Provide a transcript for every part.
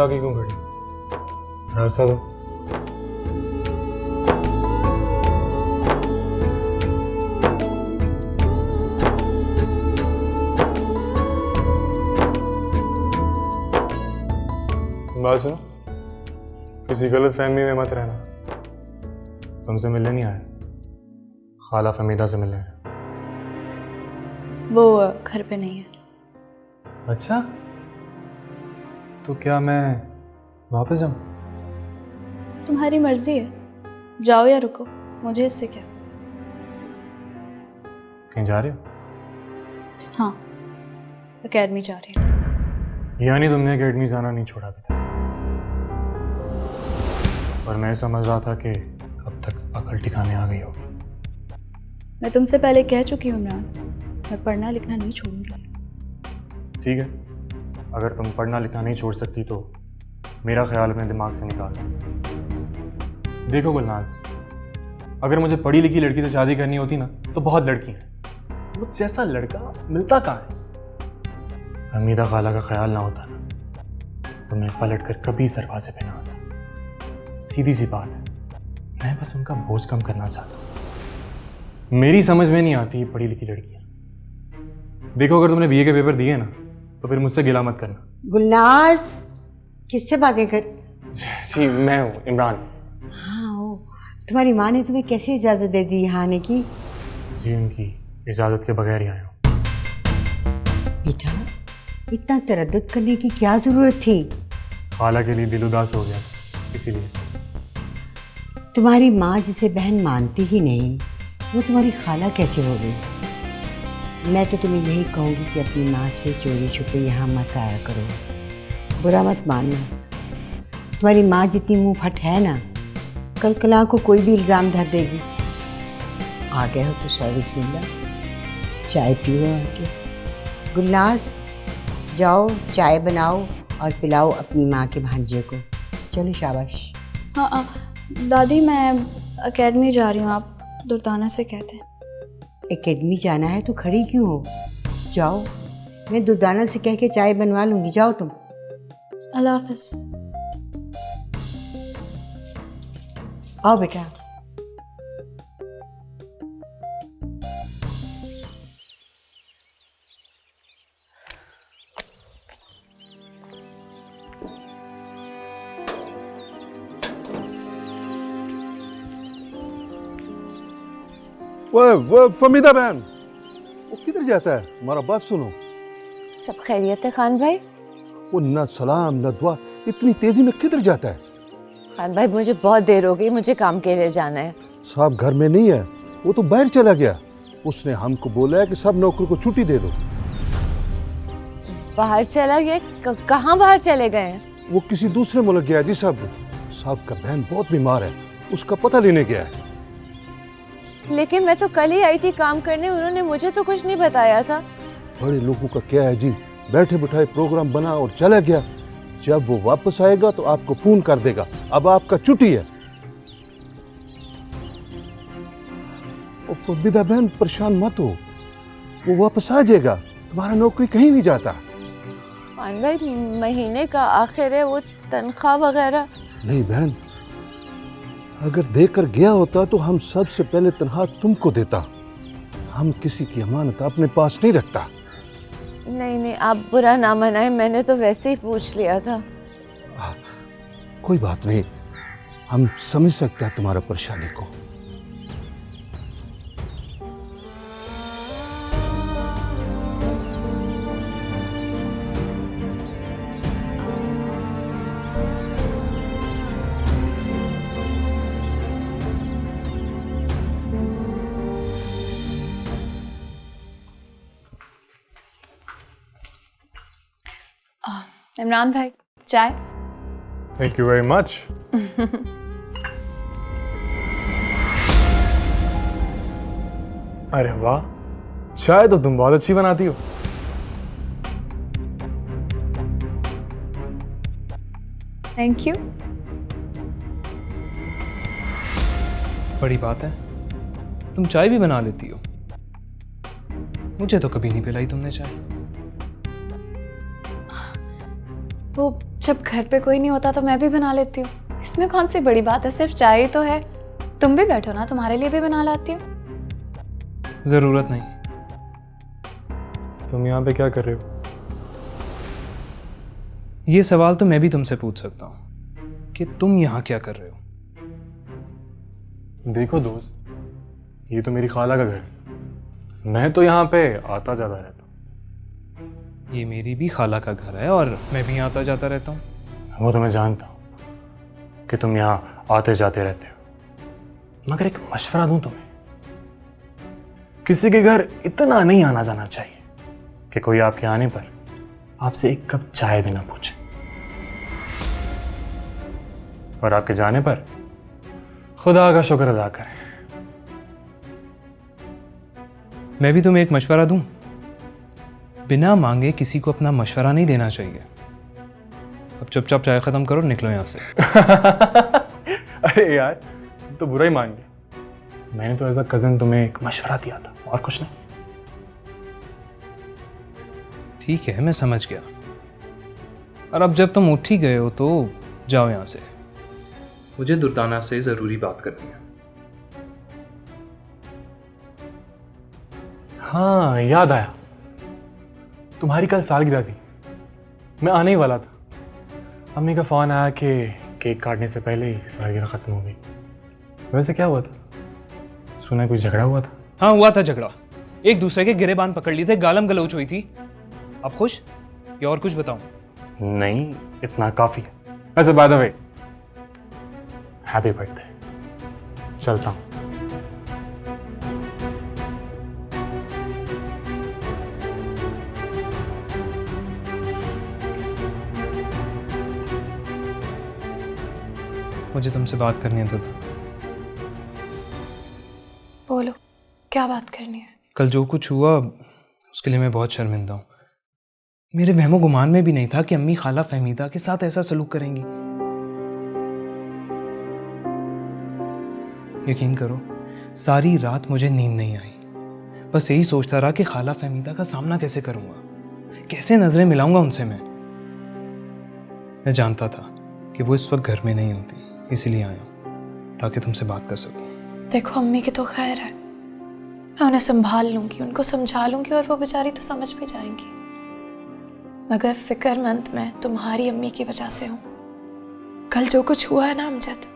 लगा के क्यों खड़ी? रास्ता दो। बात सुनो, किसी गलत फहमी में मत रहना। तुमसे मिलने नहीं आया, खाला फमीदा से मिलने आया। वो घर पे नहीं है। अच्छा, तो क्या मैं वापस जाऊं? तुम्हारी मर्जी है, जाओ या रुको, मुझे इससे क्या। कहीं जा रहे हो? हाँ, एकेडमी जा रही हूँ। यानी तुमने एकेडमी जाना नहीं छोड़ा अभी तक? और मैं समझ रहा था कि अब तक अकल ठिकाने आ गई होगी। मैं तुमसे पहले कह चुकी हूँ इमरान, मैं पढ़ना लिखना नहीं छोड़ूंगी। ठीक है, अगर तुम पढ़ना लिखना नहीं छोड़ सकती तो मेरा ख्याल अपने दिमाग से निकाल दो। देखो गुलनाज, अगर मुझे पढ़ी लिखी लड़की से शादी करनी होती ना तो बहुत लड़की हैं, मुझ जैसा लड़का मिलता कहाँ है? हमीदा खाला का ख्याल ना होता ना तो मैं पलट कर कभी इस दरवाजे पे ना आता। सीधी सी बात है, मैं बस उनका बोझ कम करना चाहता हूँ। मेरी समझ में नहीं आती पढ़ी लिखी लड़कियाँ। देखो, अगर तुमने बीए के पेपर दिए ना तो फिर मुझसे गिला मत करना। गुलनाज, किससे बातें कर? जी मैं हूँ इमरान। हाँ ओ, तुम्हारी माँ ने तुम्हें कैसे इजाज़त दे दी यहाँ आने की? जी उनकी इजाज़त के बगैर ही आया हूँ। बेटा, इतना तरद्दुद करने की क्या ज़रूरत थी? खाला के लिए दिल उदास हो गया इसीलिए। तुम्हारी माँ जिसे बहन मानती ही नहीं, वो तुम्हारी खाला कैसे हो गई? मैं तो तुम्हें यही कहूँगी कि अपनी माँ से चोरी छुपे यहाँ मत आया करो। बुरा मत मानना, तुम्हारी माँ जितनी मुंह फट है ना, कल कला को कोई भी इल्ज़ाम धर देगी। आ गए हो तो सर्विस मिला, चाय पियो आके। गुलनाज, जाओ चाय बनाओ और पिलाओ अपनी माँ के भांजे को। चलो शाबाश। हाँ दादी, मैं एकेडमी जा रही हूँ, आप दुर्दाना से कहते हैं। एकेडमी जाना है तो खड़ी क्यों हो? जाओ, मैं दुर्दाना से कह के चाय बनवा लूँगी, जाओ तुम। अल्लाह हाफिज़। आओ बेटा। वो फमीदा बहन, वो किधर जाता है? हमारा बात सुनो। सब खैरियत है खान भाई? वो न सलाम न दुआ, इतनी तेजी में किधर जाता है? खान भाई, मुझे बहुत देर हो गई, मुझे काम के लिए जाना है। साहब घर में नहीं है, वो तो बाहर चला गया। उसने हमको बोला है कि सब नौकर को छुट्टी दे दो। बाहर चला गया? कहाँ बाहर चले गए हैं? वो किसी दूसरे मुल्क गया जी साहब। साहब का बहन बहुत बीमार है, उसका पता लेने गया है। लेकिन मैं तो कल ही आई थी काम करने, उन्होंने मुझे तो कुछ नहीं बताया था। बड़े लोगों का क्या है जी, बैठे बिठाए प्रोग्राम बना और चला गया। जब वो वापस आएगा तो आपको फोन कर देगा। अब आपका छुट्टी है। फमीदा बहन परेशान मत हो, वो वापस आ जाएगा। तुम्हारा नौकरी कहीं नहीं जाता। खान भाई, महीने का आखिर है, वो तनख्वाह वगैरह। नहीं बहन, अगर देकर गया होता तो हम सबसे पहले तनख्वाह तुमको देता। हम किसी की अमानत अपने पास नहीं रखता। नहीं नहीं, आप बुरा ना मनाए, मैंने तो वैसे ही पूछ लिया था। कोई बात नहीं, हम समझ सकते हैं तुम्हारा परेशानी को। इमरान भाई, चाय। Thank you very much. अरे वाह, चाय तो तुम बहुत अच्छी बनाती हो। Thank you. बड़ी बात है, तुम चाय भी बना लेती हो। मुझे तो कभी नहीं पिलाई तुमने चाय। वो जब घर पे कोई नहीं होता तो मैं भी बना लेती हूँ। इसमें कौन सी बड़ी बात है, सिर्फ चाय ही तो है। तुम भी बैठो ना, तुम्हारे लिए भी बना लाती हूँ। ज़रूरत नहीं। तुम यहाँ पे क्या कर रहे हो? ये सवाल तो मैं भी तुमसे पूछ सकता हूँ कि तुम यहाँ क्या कर रहे हो। देखो दोस्त, ये तो मेरी खाला का घर है। मैं तो यहाँ पे आता जाता रहता हूँ। ये मेरी भी खाला का घर है और मैं भी आता जाता रहता हूँ। वो तो मैं जानता हूँ कि तुम यहाँ आते जाते रहते हो, मगर एक मशवरा दूं तुम्हें, किसी के घर इतना नहीं आना जाना चाहिए कि कोई आपके आने पर आपसे एक कप चाय भी ना पूछे, और आपके जाने पर खुदा का शुक्र अदा करें। मैं भी तुम्हें एक मशवरा दूं, बिना मांगे किसी को अपना मशवरा नहीं देना चाहिए। अब चुपचाप चाय खत्म करो, निकलो यहाँ से। अरे यार, तुम तो बुरा ही मान गए। मैंने तो एज अ कजन तुम्हें एक मशवरा दिया था, और कुछ नहीं। ठीक है, मैं समझ गया। और अब जब तुम उठ ही गए हो तो जाओ यहाँ से। मुझे दुर्दाना से ज़रूरी बात करनी है। हाँ, याद आया, तुम्हारी कल सालगिरह थी। मैं आने ही वाला था। अम्मी का फ़ोन आया कि केक काटने से पहले ही सालगिरह ख़त्म हो गई। वैसे क्या हुआ था? सुना कोई झगड़ा हुआ था? हाँ, हुआ था झगड़ा। एक दूसरे के गिरेबान पकड़ लिए थे, गालम गलौच हुई थी। अब खुश या और कुछ बताऊं? नहीं, इतना काफ़ी है। वैसे by the way, happy birthday. चलता हूँ। मुझे तुमसे बात करनी है तो बोलो, क्या बात करनी है? कल जो कुछ हुआ उसके लिए मैं बहुत शर्मिंदा हूँ। मेरे वहमो गुमान में भी नहीं था कि अम्मी खाला फहमीदा के साथ ऐसा सलूक करेंगी। यकीन करो, सारी रात मुझे नींद नहीं आई। बस यही सोचता रहा कि खाला फहमीदा का सामना कैसे करूंगा, कैसे नजरें मिलाऊंगा उनसे। मैं जानता था कि वो इस वक्त घर में नहीं होती, इसीलिए आया हूं ताकि तुमसे बात कर सकूं। देखो, अम्मी की तो खैर है, मैं उन्हें संभाल लूंगी, उनको समझा लूंगी और वो बेचारी तो समझ भी जाएंगी। मगर फिक्रमंद मैं तुम्हारी अम्मी की वजह से हूँ। कल जो कुछ हुआ है ना अमजद,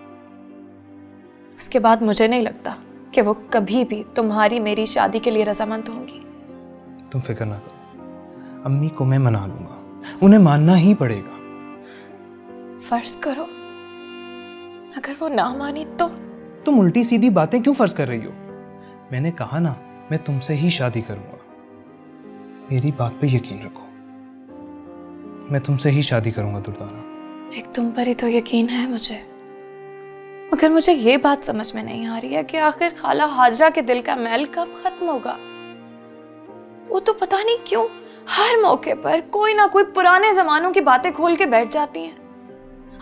उसके बाद मुझे नहीं लगता कि वो कभी भी तुम्हारी मेरी शादी के लिए रजामंद होंगी। तुम फिक्र ना करो, अम्मी को मैं मना लूंगा, उन्हें मानना ही पड़ेगा। फर्ज करो अगर वो ना मानी तो? तुम उल्टी सीधी बातें क्यों फर्ज कर रही हो? मैंने कहा ना, मैं तुमसे ही शादी करूंगा। मेरी बात पे यकीन रखो, मैं तुमसे ही शादी करूंगा दुर्दाना। एक तुम पर ही तो यकीन है मुझे, मगर मुझे ये बात समझ में नहीं आ रही है कि आखिर खाला हाजरा के दिल का मैल कब खत्म होगा। वो तो पता नहीं क्यों हर मौके पर कोई ना कोई पुराने जमानों की बातें खोल के बैठ जाती हैं।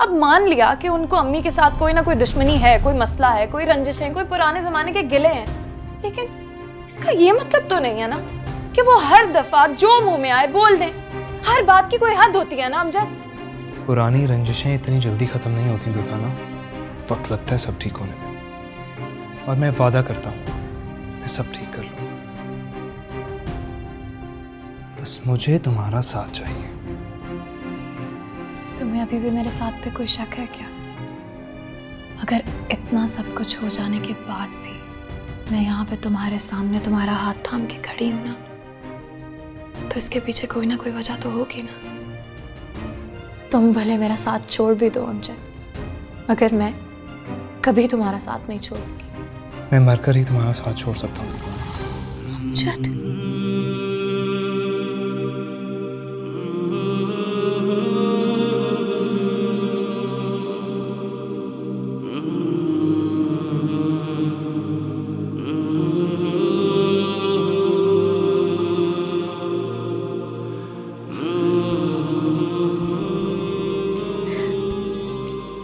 अब मान लिया कि उनको अम्मी के साथ कोई ना कोई दुश्मनी है, कोई मसला है, कोई रंजिशें, कोई पुराने जमाने के गिले हैं, लेकिन इसका ये मतलब तो नहीं है ना कि वो हर दफा जो मुंह में आए बोल दें। हर बात की कोई हद होती है ना अमजद। पुरानी रंजिशें इतनी जल्दी खत्म नहीं होती दुर्दाना, वक्त लगता है सब ठीक होने में। और मैं वादा करता हूँ मैं सब ठीक कर लूंगा। बस मुझे तुम्हारा साथ चाहिए। तुम्हें अभी भी मेरे साथ पे कोई शक है क्या? अगर इतना सब कुछ हो जाने के बाद भी मैं यहाँ पे तुम्हारे सामने तुम्हारा हाथ थाम के खड़ी हूं ना, तो इसके पीछे कोई ना कोई वजह तो होगी ना। तुम भले मेरा साथ छोड़ भी दो अमजद, मगर मैं कभी तुम्हारा साथ नहीं छोड़ूंगी। मैं मरकर ही तुम्हारा साथ छोड़ सकता हूँ। अमजद,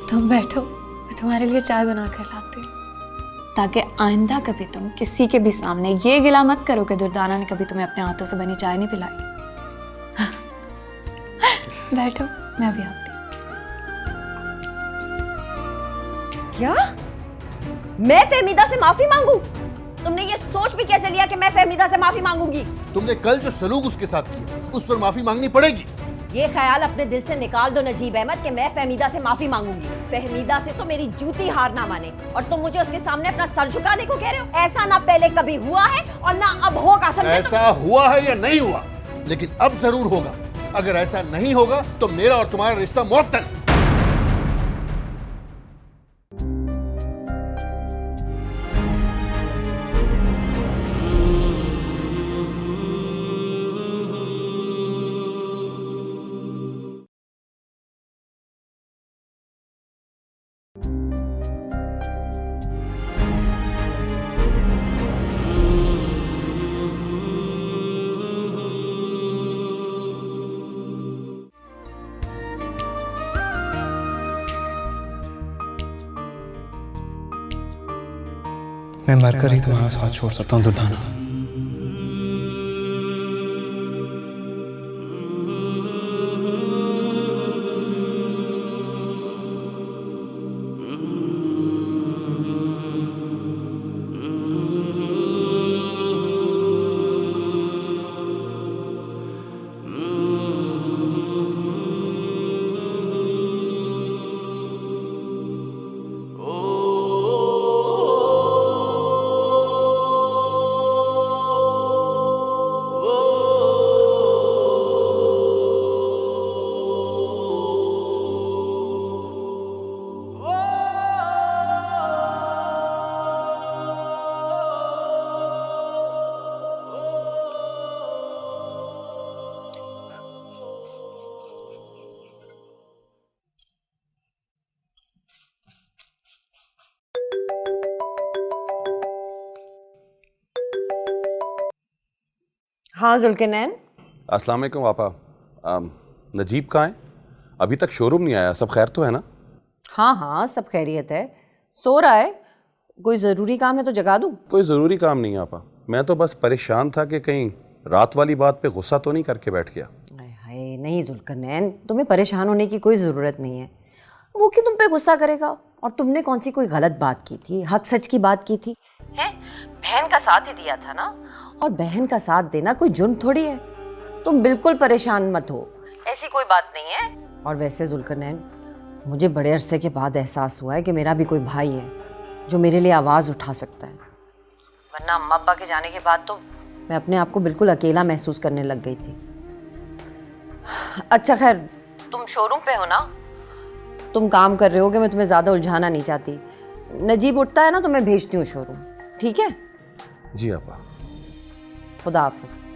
तुम बैठो, मैं तुम्हारे लिए चाय बना कर लाती हूँ, ताकि आइंदा कभी तुम किसी के भी सामने ये गिला मत करो कि दुर्दाना ने कभी तुम्हें अपने हाथों से बनी चाय नहीं पिलाई। बैठो। मैं अभी आती हूँ। क्या? मैं फहमीदा से माफी मांगू? तुमने ये सोच भी कैसे लिया कि मैं फहमीदा से माफी मांगूंगी? तुमने कल जो सलूक उसके साथ किया उस पर माफी मांगनी पड़ेगी। ये ख्याल अपने दिल से निकाल दो नजीब अहमद कि मैं फहमीदा से माफी मांगूंगी। फहमीदा से तो मेरी जूती हार ना माने और तुम मुझे उसके सामने अपना सर झुकाने को कह रहे हो? ऐसा ना पहले कभी हुआ है और ना अब होगा, समझे? ऐसा हुआ है या नहीं हुआ, लेकिन अब जरूर होगा। अगर ऐसा नहीं होगा तो मेरा और तुम्हारा रिश्ता मुअत्तल। मैं मरकर ही तुम्हारा साथ छोड़ सकता हूँ दुर्दाना। हाँ जुल्कनैन, अस्सलाम वालेकुम पापा। नजीब कहाँ है? अभी तक शोरूम नहीं आया। सब खैर तो है ना? हाँ हाँ सब खैरियत है, सो रहा है। कोई ज़रूरी काम है तो जगा दूँ? कोई ज़रूरी काम नहीं है पापा। मैं तो बस परेशान था कि कहीं रात वाली बात पे गुस्सा तो नहीं करके बैठ गया। हाय नहीं जुल्कनैन, तुम्हें परेशान होने की कोई ज़रूरत नहीं है। वो कि तुम पे गुस्सा करेगा? और तुमने कौन सी कोई गलत बात की थी? हक सच की बात की थी? हैं? बहन का साथ ही दिया था ना, और बहन का साथ देना कोई जुर्म थोड़ी है। तुम बिल्कुल परेशान मत हो, ऐसी कोई बात नहीं है। और वैसे जुल्करनैन, मुझे बड़े अरसे के बाद एहसास हुआ है कि मेरा भी कोई भाई है जो मेरे लिए आवाज़ उठा सकता है। वरना अम्मा अब्बा के जाने के बाद तो मैं अपने आप को बिल्कुल अकेला महसूस करने लग गई थी। अच्छा खैर, तुम शोरूम पे हो ना? तुम काम कर रहे हो कि मैं तुम्हें ज़्यादा उलझाना नहीं चाहती। नजीब उठता है ना तो मैं भेजती हूँ शोरूम, ठीक है? जी आपा। खुदा हाफिज़।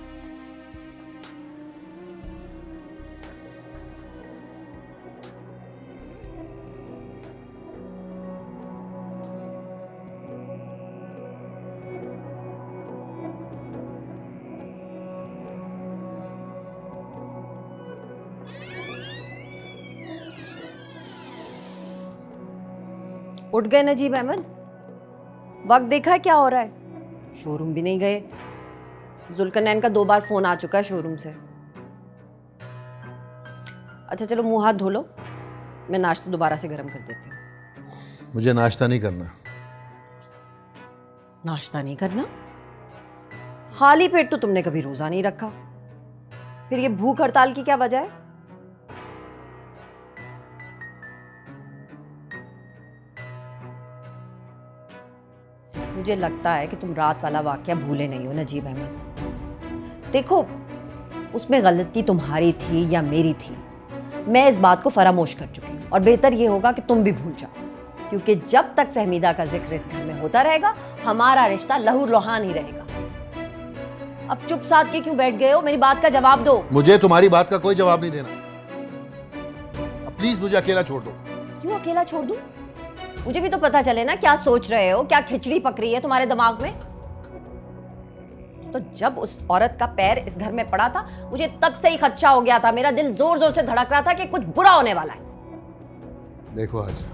उठ गए नजीब अहमद? वक्त देखा है क्या हो रहा है? शोरूम भी नहीं गए। जुल्करनैन का 2 बार फोन आ चुका है शोरूम से। अच्छा चलो मुंह हाथ धो लो, मैं नाश्ता दोबारा से गर्म कर देती हूँ। मुझे नाश्ता नहीं करना। नाश्ता नहीं करना? खाली पेट तो तुमने कभी रोजा नहीं रखा, फिर ये भूख हड़ताल की क्या वजह है? मुझे लगता है कि तुम रात वाला वाकया भूले नहीं हो नजीब अहमद। देखो, उसमें गलती तुम्हारी थी या मेरी थी, मैं इस बात को फरामोश कर चुकी हूँ। और बेहतर ये होगा कि तुम भी भूल जाओ, क्योंकि जब तक फहमीदा का जिक्र इस घर में होता रहेगा, हमारा रिश्ता लहू लुहान ही रहेगा। अब चुप साध के क्यों बैठ गए हो? मेरी बात का जवाब दो। मुझे तुम्हारी बात का कोई जवाब नहीं देना। अब प्लीज मुझे अकेला छोड़ दो। क्यों अकेला छोड़ दूं? मुझे भी तो पता चले ना क्या सोच रहे हो, क्या खिचड़ी पक रही है तुम्हारे दिमाग में। तो जब उस औरत का पैर इस घर में पड़ा था, मुझे तब से ही खदशा हो गया था। मेरा दिल जोर जोर से धड़क रहा था कि कुछ बुरा होने वाला है। देखो आज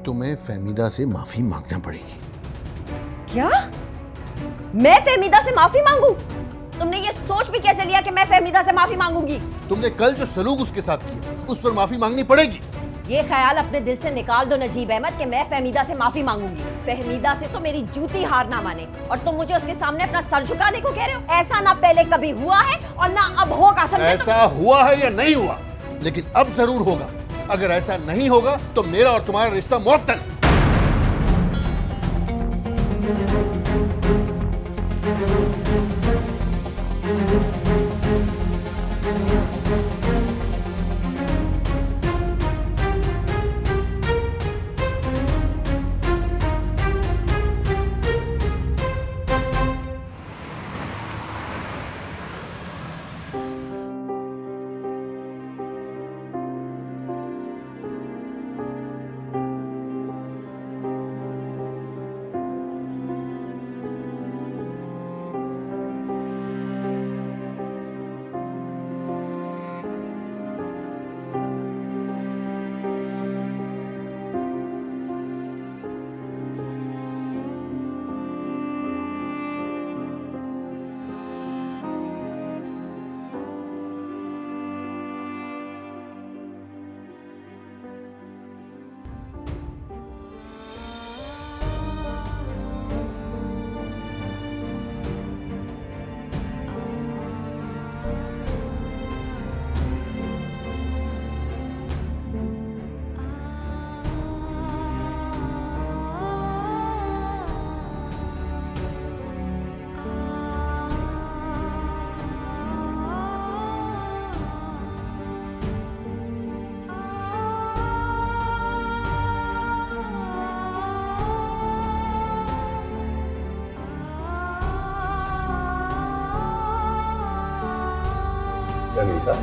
तुम्हें फहमीदा से माफी मांगना पड़ेगी। क्या? मैं फहमीदा से माफी मांगू? तुमने ये सोच भी कैसे लिया कि मैं फहमीदा से माफी मांगूंगी? तुमने कल जो सलूक उसके साथ किया उस पर माफी मांगनी पड़ेगी। ये ख्याल अपने दिल से निकाल दो नजीब अहमद कि मैं फहमीदा से माफी मांगूंगी। फहमीदा से तो मेरी जूती हार ना माने और तुम मुझे उसके सामने अपना सर झुकाने को कह रहे हो? ऐसा ना पहले कभी हुआ है और ना अब होगा, समझे? ऐसा हुआ है या नहीं हुआ, लेकिन अब जरूर होगा। अगर ऐसा नहीं होगा तो मेरा और तुम्हारा रिश्ता मुअत्तल। फहमीदा,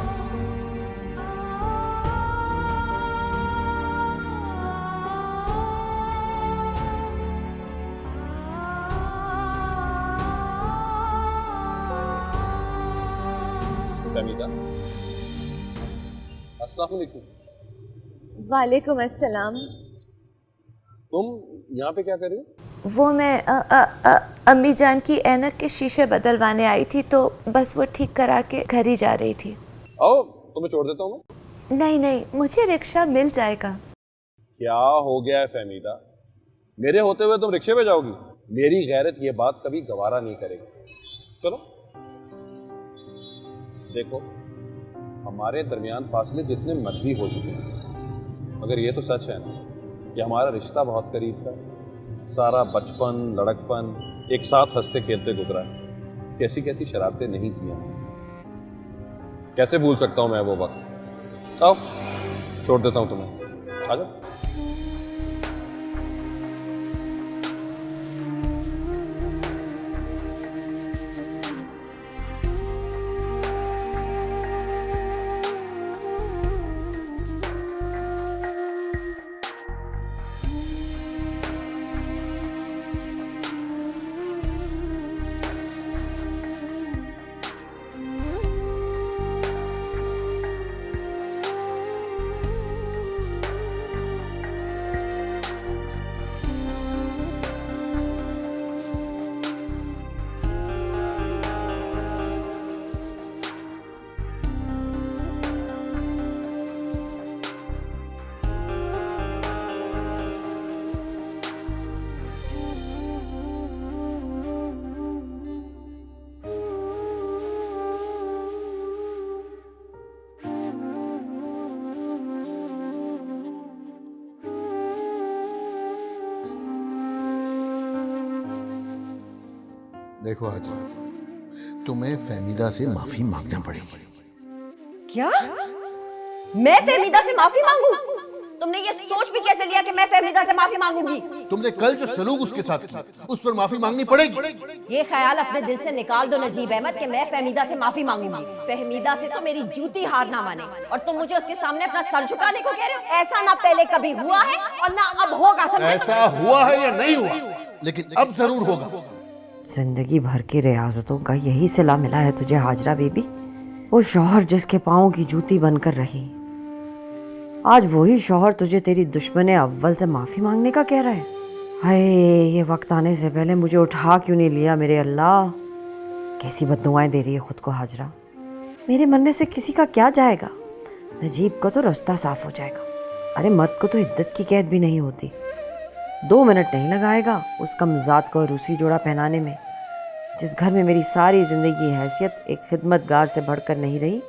फहमीदा, अस्सलाम वालेकुम। वालेकुम अस्सलाम। तुम यहाँ पे क्या कर रही हो? वो मैं अम्मी जान की ऐनक के शीशे बदलवाने आई थी, तो बस वो ठीक करा के घर ही जा रही थी। आओ, तुम्हें छोड़ देता हूँ मैं। नहीं नहीं, मुझे रिक्शा मिल जाएगा। क्या हो गया है फहमीदा? मेरे होते हुए तुम रिक्शे पे जाओगी? मेरी गैरत ये बात कभी गवारा नहीं करेगी। चलो देखो, हमारे दरमियान फासले जितने मर्जी हो चुके हैं, मगर ये तो सच है ना कि हमारा रिश्ता बहुत करीब था। सारा बचपन, लड़कपन एक साथ हंसते खेलते गुजरा है। कैसी कैसी शरारतें नहीं की हैं। कैसे भूल सकता हूँ मैं वो वक्त। आओ, छोड़ देता हूँ तुम्हें, आ जाओ। देखो आज तुम्हें फहमीदा से माफी मांगना पड़ेगी। क्या? मैं फहमीदा से माफी मांगू? तुमने ये सोच भी कैसे लिया कि मैं फहमीदा से माफी मांगूंगी? तुमने कल जो सलूक उसके साथ किया उस पर माफी मांगनी पड़ेगी। ये ख्याल अपने दिल से निकाल दो नजीब अहमद कि मैं फहमीदा से माफी मांगूंगी। फहमीदा से तो मेरी जूती हार ना माने और तुम मुझे उसके सामने अपना सर झुकाने को कह रहे हो? ऐसा ना पहले कभी हुआ है और ना अब होगा, समझे? ऐसा हुआ है या नहीं हुआ, लेकिन अब जरूर होगा। जिंदगी भर की रियाजतों का यही सिला मिला है तुझे हाजरा बेबी। वो शौहर जिसके पाँव की जूती बनकर रही, आज वही शौहर तुझे तेरी दुश्मन अव्वल से माफी मांगने का कह रहा है। हाय, ये वक्त आने से पहले मुझे उठा क्यों नहीं लिया मेरे अल्लाह। कैसी बददुआएं दे रही है खुद को हाजरा। मेरे मरने से किसी का क्या जाएगा। नजीब का तो रास्ता साफ हो जाएगा। अरे मर्द को तो इद्दत की कैद भी नहीं होती। 2 मिनट नहीं लगाएगा उस कमजात को रूसी जोड़ा पहनाने में। जिस घर में मेरी सारी ज़िंदगी की हैसियत एक खिदमतगार से बढ़कर नहीं रही,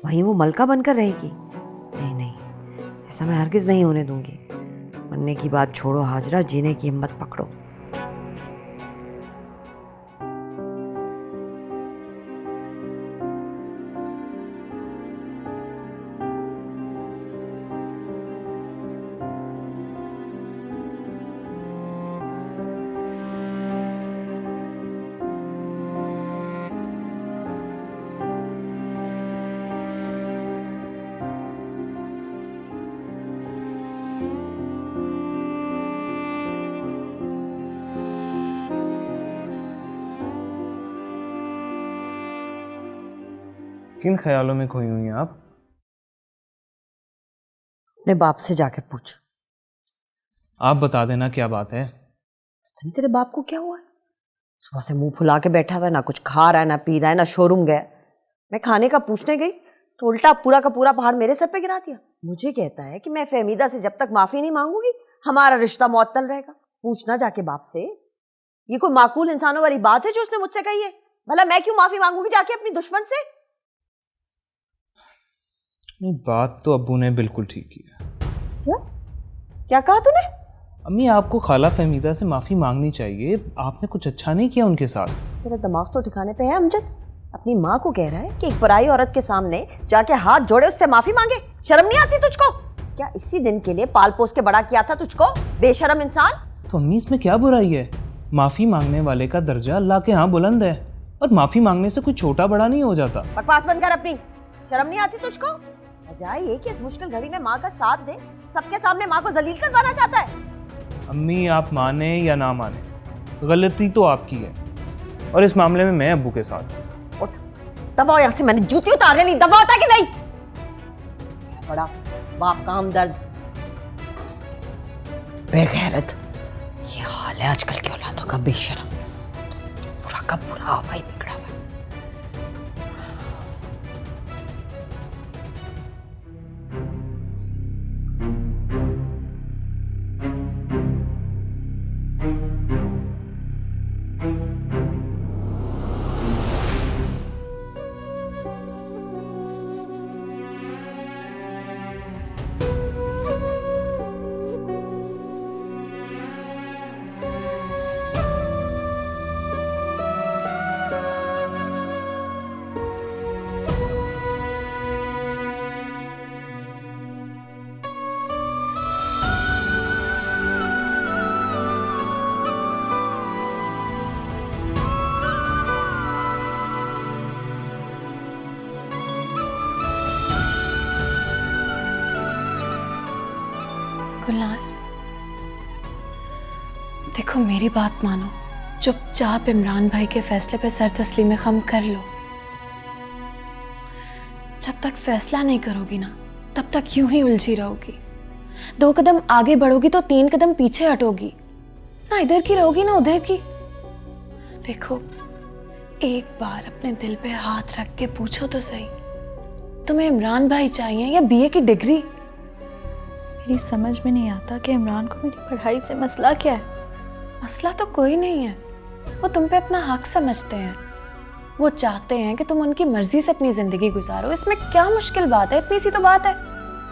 वहीं वो मलका बनकर रहेगी। नहीं नहीं, ऐसा मैं हरगिज़ नहीं होने दूंगी। मरने की बात छोड़ो हाजरा, जीने की हिम्मत पकड़ो। किन ख्यालों में खोई हुई हैं आप? अपने बाप से जाकर पूछ। आप बता देना क्या बात है। पता नहीं तेरे बाप को क्या हुआ है। सुबह से मुंह फुला के बैठा हुआ है, ना कुछ खा रहा है, ना पी रहा है, ना शोरूम गया। मैं खाने का पूछने गई तो उल्टा पूरा का पूरा पहाड़ मेरे सर पे गिरा दिया। मुझे कहता है कि मैं फहमीदा से जब तक माफी नहीं मांगूंगी हमारा रिश्ता मुअत्तल रहेगा। पूछना जाके बाप से। ये कोई माकूल इंसानों वाली बात है जो उसने मुझसे कही है? भला मैं क्यों माफी मांगूंगी जाके अपनी दुश्मन से? नहीं, बात तो अब्बू ने बिल्कुल ठीक की है। क्या क्या कहा तूने? अम्मी, आपको खाला फहमीदा से माफ़ी मांगनी चाहिए। आपने कुछ अच्छा नहीं किया उनके साथ। तेरा दिमाग तो ठिकाने पे है अमजद। अपनी माँ को कह रहा है कि एक पराई औरत के सामने जाके हाथ जोड़े उससे माफी मांगे। शर्म नहीं आती तुझको? क्या इसी दिन के लिए पाल पोस के बड़ा किया था तुझको, बेशरम इंसान? तो अम्मी, इसमें क्या बुराई है? माफ़ी मांगने वाले का दर्जा अल्लाह के यहाँ बुलंद है और माफ़ी मांगने से कोई छोटा बड़ा नहीं हो जाता। बकवास बंद कर अपनी। शर्म नहीं आती तुझको? बजाय ये कि इस मुश्किल घड़ी में माँ का साथ दे, सबके सामने माँ को जलील करवाना चाहता है। अम्मी, आप माने या ना माने, गलती तो आपकी है और इस मामले में मैं अब्बू के साथ। उठ, दबाओ यहाँ से। मैंने जूती उतार लेनी, दबाओ होता कि नहीं? बड़ा बाप का हमदर्द, बेगैरत। ये हाल है आजकल की औलादों का, बेशरम। पूरा का पूरा हवा ही बिगड़ा हुआ है। गुलनाज, देखो मेरी बात मानो, चुपचाप इमरान भाई के फैसले पे सर तस्लीम खम कर लो। जब तक फैसला नहीं करोगी ना, तब तक यूं ही उलझी रहोगी। 2 कदम आगे बढ़ोगी तो 3 कदम पीछे हटोगी, ना इधर की रहोगी ना उधर की। देखो, एक बार अपने दिल पे हाथ रख के पूछो तो सही, तुम्हें इमरान भाई चाहिए या बीए की डिग्री? मेरी समझ में नहीं आता कि इमरान को मेरी पढ़ाई से मसला क्या है। मसला तो कोई नहीं है, वो तुम पे अपना हक समझते हैं। वो चाहते हैं कि तुम उनकी मर्जी से अपनी जिंदगी गुजारो। इसमें क्या मुश्किल बात है? इतनी सी तो बात है।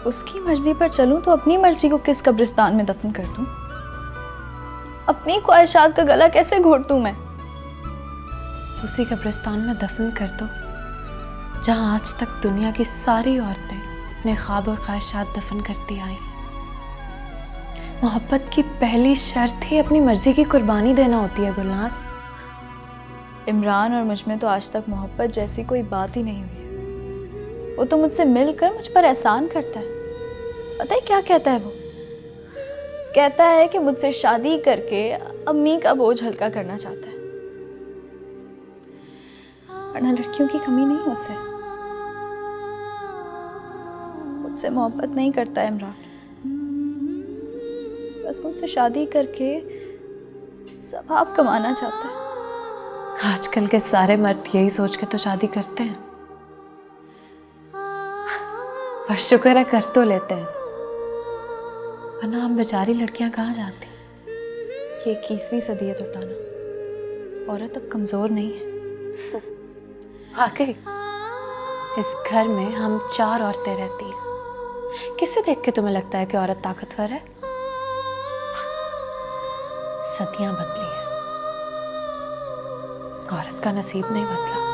उसकी मर्जी पर चलूं तो अपनी मर्जी को किस कब्रिस्तान में दफन कर दूं? अपनी ख्वाहिशात का गला कैसे घोट दूं मैं? उसी कब्रिस्तान में दफन कर दो जहां आज तक दुनिया की सारी औरतें अपने ख्वाब और ख्वाहिशात दफन करती आई। मोहब्बत की पहली शर्त ही अपनी मर्जी की कुर्बानी देना होती है गुलनाज। इमरान और मुझ में तो आज तक मोहब्बत जैसी कोई बात ही नहीं हुई है। वो तो मुझसे मिलकर मुझ पर एहसान करता है। पता है क्या कहता है वो? कहता है कि मुझसे शादी करके अम्मी का बोझ हल्का करना चाहता है। वरना लड़कियों की कमी नहीं उसे। मुझसे मोहब्बत नहीं करता है इमरान, बस मुझसे शादी करके सवाब कमाना चाहता है। आजकल के सारे मर्द यही सोच के तो शादी करते हैं, पर शुक्र है कर तो लेते हैं, वरना हम बेचारी लड़कियां कहाँ जाती। ये 21वीं सदी है दुर्दाना, औरत अब कमजोर नहीं है। वाकई इस घर में हम 4 औरतें रहती हैं। किसे देख के तुम्हें लगता है कि औरत ताकतवर है? सदियां बदली हैं, औरत का नसीब नहीं बदला।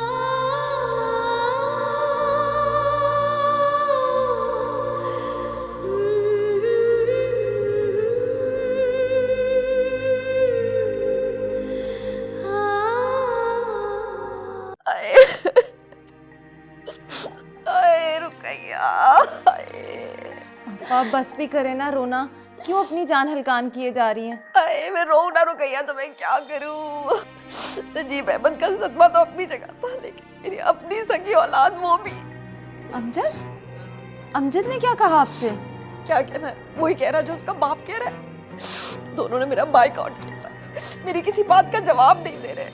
आप बस भी करे ना रोना, क्यों अपनी जान हलकान किए जा रही हैं? अरे मैं रो ना रुकैया तो मैं क्या करूं। नजीब अहमद का सदमा तो अपनी जगह था, लेकिन मेरी अपनी सगी औलाद वो भी। अमजद ने क्या कहा आपसे? क्या कहना है, वही कह रहा जो उसका बाप कह रहा है। दोनों ने मेरा बाइकआउट किया, मेरी किसी बात का जवाब नहीं दे रहे,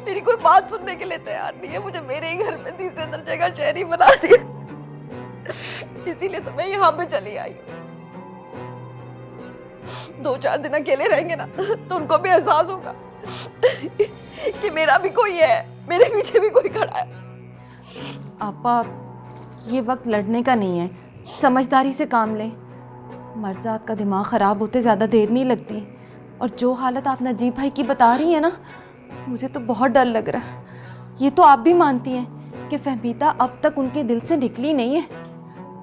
मेरी कोई बात सुनने के लिए तैयार नहीं है। मुझे मेरे ही घर में तीसरे दर्जे का शहरी बना दिया, इसीलिए तो मैं यहाँ पे चली आई हूँ। 2-4 दिन अकेले रहेंगे ना तो उनको भी एहसास होगा कि मेरा भी कोई है, मेरे पीछे भी कोई खड़ा है। आपा, ये वक्त लड़ने का नहीं है, समझदारी से काम लें। मर्जात का दिमाग ख़राब होते ज़्यादा देर नहीं लगती। और जो हालत आप नजीब भाई की बता रही हैं ना, मुझे तो बहुत डर लग रहा है। ये तो आप भी मानती हैं कि फहमीदा अब तक उनके दिल से निकली नहीं है।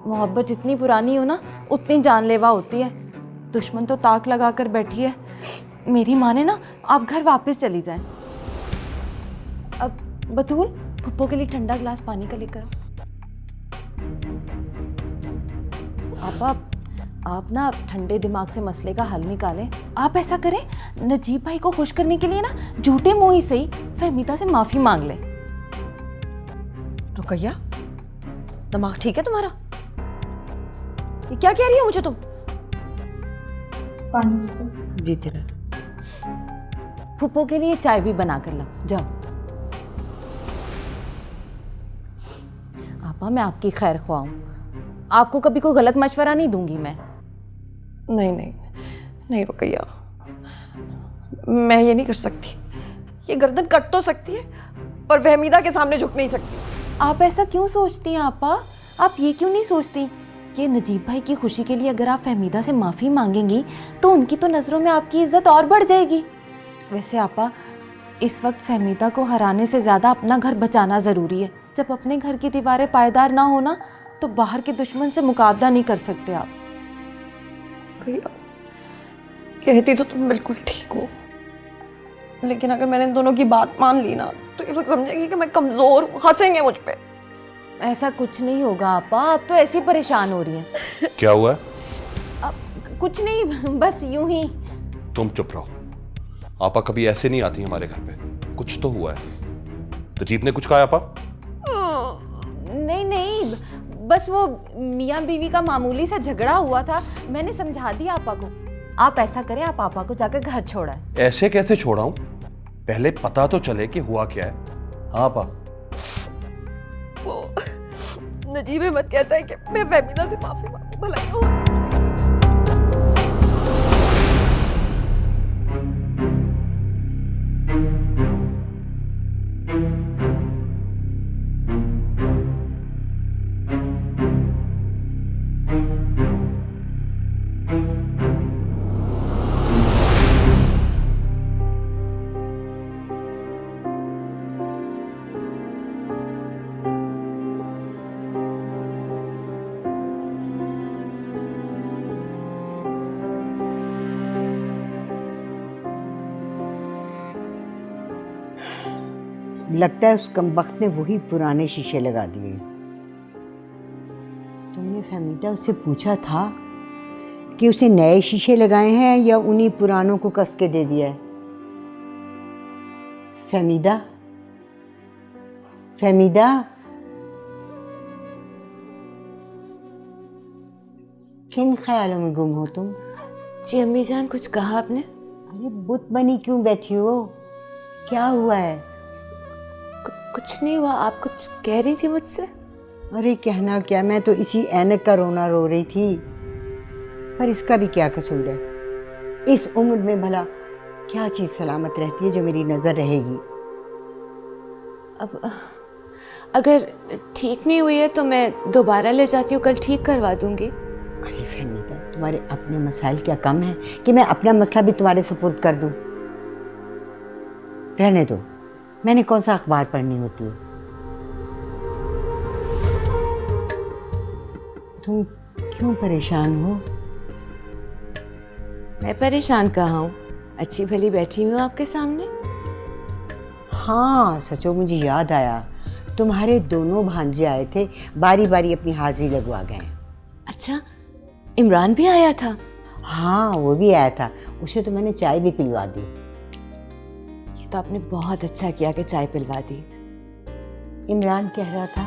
मोहब्बत जितनी पुरानी हो ना, उतनी जानलेवा होती है। दुश्मन तो ताक लगा कर बैठी है। मेरी माने ना, आप घर वापस चली जाएं। अब बतूल, फुप्पो के लिए ठंडा ग्लास पानी का लेकर आओ। आप ना ठंडे दिमाग से मसले का हल निकालें। आप ऐसा करें, नजीब भाई को खुश करने के लिए ना झूठे मुंह ही सही फहमीदा से माफी मांग लें। रुकैया, दिमाग ठीक है तुम्हारा? ये क्या कह रही है मुझे तुम? पानी जीते रहे। फुप्पो के लिए चाय भी बना कर लाओ, जाओ। आपा, मैं आपकी खैर ख्वाह हूं, आपको कभी कोई गलत मशवरा नहीं दूंगी मैं। नहीं नहीं नहीं रुकैया, मैं ये नहीं कर सकती। ये गर्दन कट तो सकती है, पर फहमीदा के सामने झुक नहीं सकती। आप ऐसा क्यों सोचती हैं आपा? आप ये क्यों नहीं सोचती कि नजीब भाई की खुशी के लिए अगर आप फहमीदा से माफ़ी मांगेंगी तो उनकी तो नज़रों में आपकी इज्जत और बढ़ जाएगी। वैसे आपा, इस वक्त फहमीदा को हराने से ज़्यादा अपना घर बचाना ज़रूरी है। जब अपने घर की दीवारें पायदार ना होना, तो बाहर के दुश्मन से मुकाबला नहीं कर सकते आप। कहती तो तुम बिल्कुल ठीक हो, लेकिन अगर मैंने इन दोनों की बात मान ली ना, तो ये लोग समझेंगे कि मैं कमज़ोर हूँ, हंसेंगे मुझ पे। ऐसा कुछ नहीं होगा आपा, आप तो ऐसे ही परेशान हो रही हैं। क्या हुआ? कुछ नहीं, बस यूं ही। तुम चुप रहो। आपा कभी ऐसे नहीं आती हमारे घर पे। कुछ तो हुआ है। नजीब ने कुछ कहा आपा? नहीं नहीं, बस वो मियाँ बीवी का मामूली सा झगड़ा हुआ था, मैंने समझा दिया आपा को। आप ऐसा करें, आप पापा को जाकर घर छोड़ा है। ऐसे कैसे छोड़ा हूं? पहले पता तो चले कि हुआ क्या है। हाँ आपा। वो नजीब अहमद कहता है कि मैं फहमीदा से माफी मांगू, भला ये हो सकता है? लगता है उस कमबख्त ने वही पुराने शीशे लगा दिए। तुमने फहमीदा उससे पूछा था कि उसे नए शीशे लगाए हैं या उन्हीं पुरानों को कस के दे दिया है? फहमीदा, फहमीदा, किन ख्यालों में गुम हो तुम? जी अम्मी जान, कुछ कहा आपने? अरे बुत बनी क्यों बैठी हो? क्या हुआ है? कुछ नहीं हुआ। आप कुछ कह रही थी मुझसे? अरे कहना क्या, मैं तो इसी ऐनक का रोना रो रही थी। पर इसका भी क्या कसूर है? इस उम्र में भला क्या चीज़ सलामत रहती है जो मेरी नज़र रहेगी? अब अगर ठीक नहीं हुई है तो मैं दोबारा ले जाती हूँ, कल ठीक करवा दूंगी। अरे फहमीदा, तुम्हारे अपने मसाइल क्या कम है कि मैं अपना मसला भी तुम्हारे सुपुर्द कर दूं? रहने दो, मैंने कौन सा अखबार पढ़नी होती है। तुम क्यों परेशान हो? मैं परेशान कहाँ हूँ? अच्छी भली बैठी हुई हूँ आपके सामने। हाँ सचो, मुझे याद आया, तुम्हारे दोनों भांजे आए थे, बारी बारी अपनी हाजिरी लगवा गए। अच्छा, इमरान भी आया था? हाँ वो भी आया था, उसे तो मैंने चाय भी पिलवा दी। ये तो आपने बहुत अच्छा किया कि चाय पिलवा दी। इमरान कह रहा था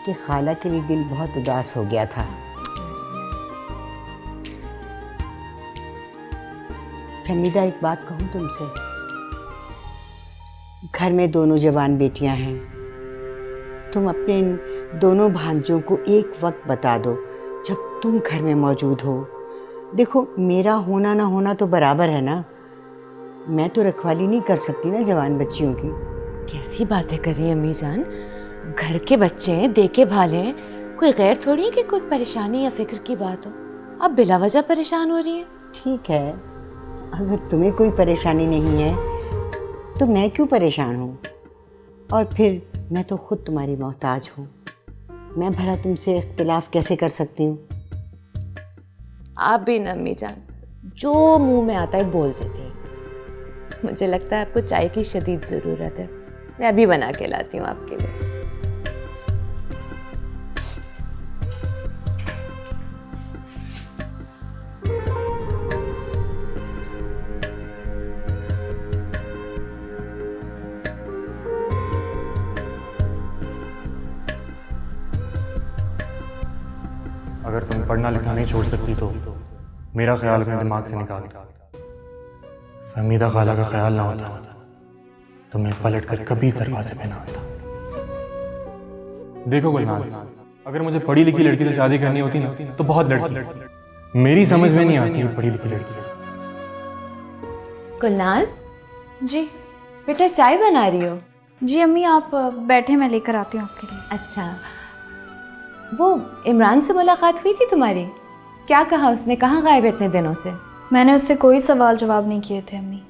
कि खाला के लिए दिल बहुत उदास हो गया था। फहमीदा, एक बात कहूँ तुमसे, घर में दोनों जवान बेटियां हैं, तुम अपने इन दोनों भांजों को एक वक्त बता दो जब तुम घर में मौजूद हो। देखो, मेरा होना ना होना तो बराबर है ना, मैं तो रखवाली नहीं कर सकती ना जवान बच्चियों की। कैसी बातें कर रही हैं अम्मी जान? घर के बच्चे हैं, देखे भाले हैं, कोई गैर थोड़ी है कि कोई परेशानी या फिक्र की बात हो। अब बिला वजह परेशान हो रही है। ठीक है, अगर तुम्हें कोई परेशानी नहीं है तो मैं क्यों परेशान हूँ? और फिर मैं तो खुद तुम्हारी मोहताज हूँ, मैं भला तुमसे इख्तिलाफ कैसे कर सकती हूँ? आप भी ना अम्मी जान, जो मुंह में आता है बोल देती हैं। मुझे लगता है आपको चाय की शदीद ज़रूरत है, मैं अभी बना के लाती हूँ आपके लिए। अगर तुम पढ़ना लिखना नहीं छोड़ सकती तो मेरा ख्याल अपने दिमाग से निकाल दो। फहमीदा खाला का ख्याल ना होता तो मैं पलट कर कभी इस दरवाजे पे ना आता। देखो गुलनाज, अगर मुझे पढ़ी लिखी लड़की से शादी करनी होती ना तो बहुत लड़की, मेरी समझ में नहीं आती पढ़ी लिखी लड़की। गुलनाज जी बेटा, चाय बना रही हो? जी अम्मी, आप बैठे, मैं लेकर आती हूँ आपके लिए। अच्छा, वो इमरान से मुलाकात हुई थी तुम्हारी? क्या कहा उसने? कहाँ गायब इतने दिनों से? मैंने उससे कोई सवाल जवाब नहीं किए थे अम्मी।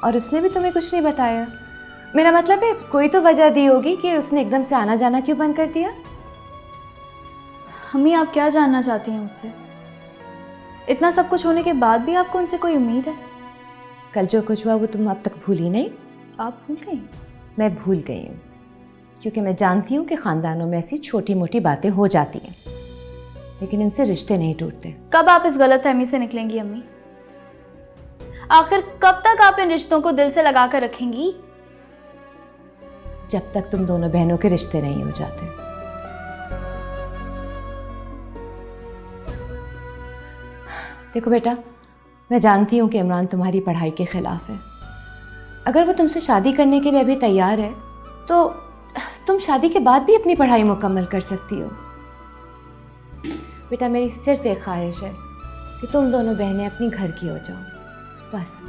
और उसने भी तुम्हें कुछ नहीं बताया? मेरा मतलब है कोई तो वजह दी होगी कि उसने एकदम से आना जाना क्यों बंद कर दिया? अम्मी, आप क्या जानना चाहती हैं मुझसे? इतना सब कुछ होने के बाद भी आपको उनसे कोई उम्मीद है? कल जो कुछ हुआ वो तुम अब तक भूली नहीं? आप भूल गई? मैं भूल गई हूँ, क्योंकि मैं जानती हूँ कि ख़ानदानों में ऐसी छोटी मोटी बातें हो जाती हैं, लेकिन इनसे रिश्ते नहीं टूटते। कब आप इस गलतफहमी से निकलेंगी अम्मी? आखिर कब तक आप इन रिश्तों को दिल से लगा कर रखेंगी? जब तक तुम दोनों बहनों के रिश्ते नहीं हो जाते। देखो बेटा, मैं जानती हूँ कि इमरान तुम्हारी पढ़ाई के खिलाफ है। अगर वो तुमसे शादी करने के लिए अभी तैयार है तो तुम शादी के बाद भी अपनी पढ़ाई मुकम्मल कर सकती हो। बेटा, मेरी सिर्फ एक ख्वाहिश है कि तुम दोनों बहनें अपनी घर की हो जाओ, बस।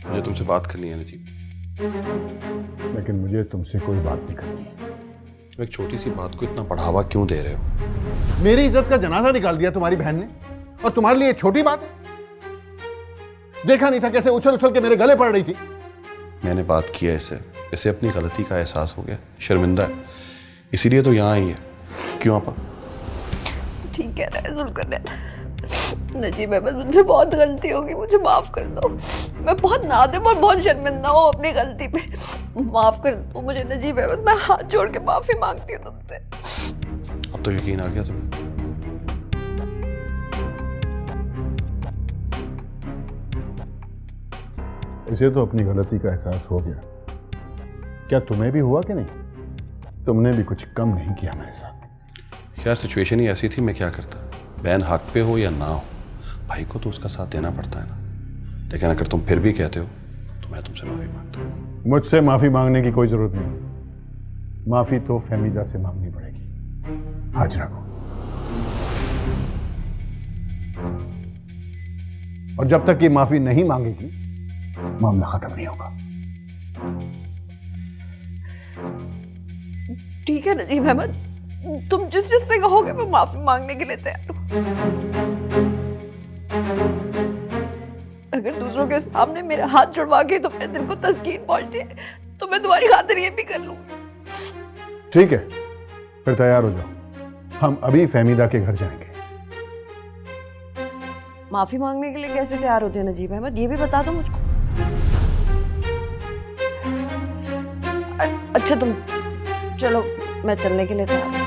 मुझे तुमसे बात करनी है नजीब। लेकिन मुझे तुमसे कोई बात नहीं करनी। एक छोटी सी बात को इतना बढ़ावा क्यों दे रहे हो? मेरी इज्जत का जनाजा निकाल दिया तुम्हारी बहन ने। और तुम्हारे लिए छोटी बात है? देखा नहीं था कैसे उछल उछल के मेरे गले पड़ रही थी। मैंने बात की है इसे, इसे अपनी गलती का एहसास हो गया, शर्मिंदा है, इसीलिए तो यहाँ आई है। क्यों आपा? ठीक कह रहा है जुल्करनैन। नजीब अहमद, मुझसे बहुत गलती होगी, मुझे माफ कर दो। मैं बहुत नादिम और बहुत शर्मिंदा हूँ अपनी गलती पे। माफ कर दो मुझे नजीब अहमद, मैं हाथ जोड़ के माफी मांगती हूँ तुमसे। अब तो यकीन आ गया तुम्हें? इसे तो अपनी गलती का एहसास हो गया, क्या तुम्हें भी हुआ कि नहीं? तुमने भी कुछ कम नहीं किया मेरे साथ। यार सिचुएशन ही ऐसी थी, मैं क्या करता। बहन हक पे हो या ना हो, भाई को तो उसका साथ देना पड़ता है ना। लेकिन अगर तुम फिर भी कहते हो तो मैं तुमसे माफी मांगता हूँ। मुझसे माफी मांगने की कोई जरूरत नहीं। माफी तो फहमीदा से मांगनी पड़ेगी, हाजरा को। और जब तक ये माफी नहीं मांगेगी मामला खत्म नहीं होगा। ठीक है नजीब अहमद, तुम जिस जिससे कहोगे मैं माफी मांगने के लिए तैयार हूँ। अगर दूसरों के सामने मेरा हाथ जुड़वा के तुम्हारे दिल को तस्कीन पहुंचे तो मैं तुम्हारी खातिर ये भी कर लूंगी। ठीक है, फिर तैयार हो जाओ, हम अभी फहमीदा के घर जाएंगे। माफी मांगने के लिए कैसे तैयार होते हैं नजीब अहमद, ये भी बता दो मुझको। अच्छा तुम चलो, मैं चलने के लिए तैयार हूँ।